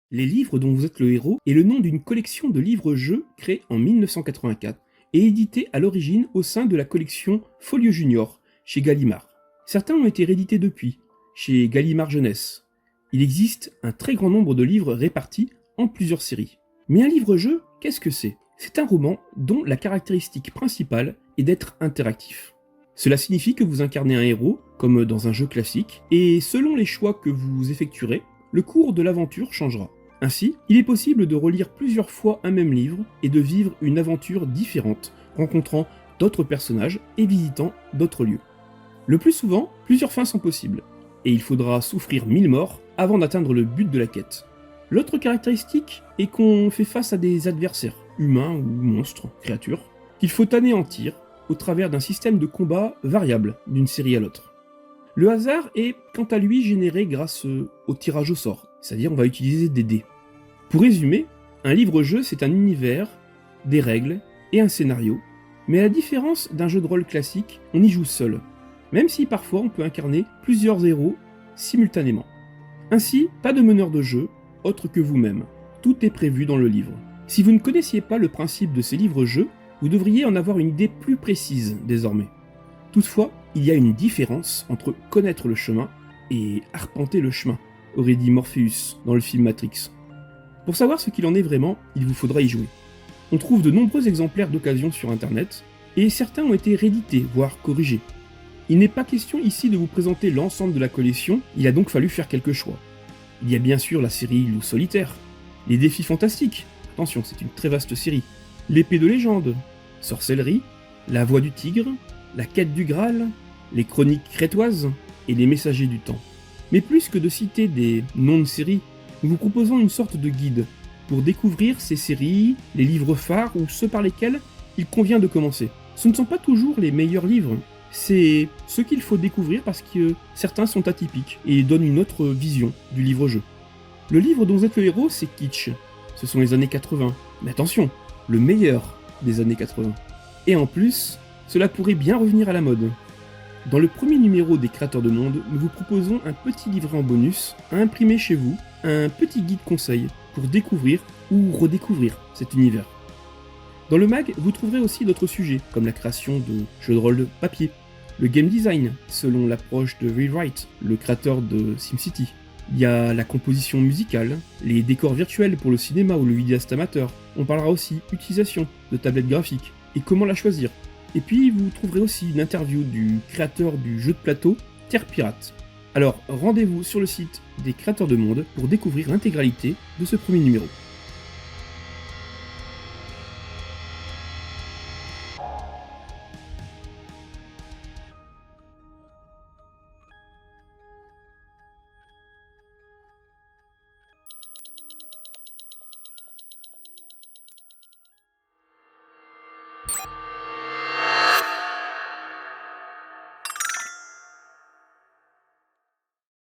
Les livres dont vous êtes le héros est le nom d'une collection de livres-jeux créée en 1984 et éditée à l'origine au sein de la collection Folio Junior chez Gallimard. Certains ont été réédités depuis, chez Gallimard Jeunesse. Il existe un très grand nombre de livres répartis en plusieurs séries. Mais un livre-jeu, qu'est-ce que c'est? C'est un roman dont la caractéristique principale est d'être interactif. Cela signifie que vous incarnez un héros, comme dans un jeu classique, et selon les choix que vous effectuerez, le cours de l'aventure changera. Ainsi, il est possible de relire plusieurs fois un même livre et de vivre une aventure différente, rencontrant d'autres personnages et visitant d'autres lieux. Le plus souvent, plusieurs fins sont possibles, et il faudra souffrir 1000 morts avant d'atteindre le but de la quête. L'autre caractéristique est qu'on fait face à des adversaires, humains ou monstres, créatures, qu'il faut anéantir au travers d'un système de combat variable d'une série à l'autre. Le hasard est quant à lui généré grâce au tirage au sort, c'est-à-dire on va utiliser des dés. Pour résumer, un livre-jeu c'est un univers, des règles et un scénario, mais à la différence d'un jeu de rôle classique, on y joue seul, même si parfois on peut incarner plusieurs héros simultanément. Ainsi, pas de meneur de jeu, autre que vous-même. Tout est prévu dans le livre. Si vous ne connaissiez pas le principe de ces livres-jeux, vous devriez en avoir une idée plus précise désormais. Toutefois, il y a une différence entre connaître le chemin et arpenter le chemin, aurait dit Morpheus dans le film Matrix. Pour savoir ce qu'il en est vraiment, il vous faudra y jouer. On trouve de nombreux exemplaires d'occasion sur internet, et certains ont été réédités, voire corrigés. Il n'est pas question ici de vous présenter l'ensemble de la collection, il a donc fallu faire quelques choix. Il y a bien sûr la série Loup Solitaire, les défis fantastiques, attention c'est une très vaste série, l'épée de légende, sorcellerie, la voix du tigre, la quête du Graal, les chroniques crétoises et les messagers du temps. Mais plus que de citer des noms de séries, nous vous proposons une sorte de guide pour découvrir ces séries, les livres phares ou ceux par lesquels il convient de commencer. Ce ne sont pas toujours les meilleurs livres, c'est ceux qu'il faut découvrir parce que certains sont atypiques et donnent une autre vision du livre-jeu. Le livre dont vous êtes le héros, c'est kitsch. Ce sont les années 80. Mais attention, le meilleur des années 80. Et en plus, cela pourrait bien revenir à la mode. Dans le premier numéro des Créateurs de Monde, nous vous proposons un petit livret en bonus à imprimer chez vous, un petit guide conseil pour découvrir ou redécouvrir cet univers. Dans le mag, vous trouverez aussi d'autres sujets, comme la création de jeux de rôle de papier, le game design, selon l'approche de Rewrite, le créateur de SimCity. Il y a la composition musicale, les décors virtuels pour le cinéma ou le vidéaste amateur. On parlera aussi utilisation de tablettes graphiques et comment la choisir. Et puis vous trouverez aussi une interview du créateur du jeu de plateau Terre Pirate. Alors rendez-vous sur le site des Créateurs de Monde pour découvrir l'intégralité de ce premier numéro.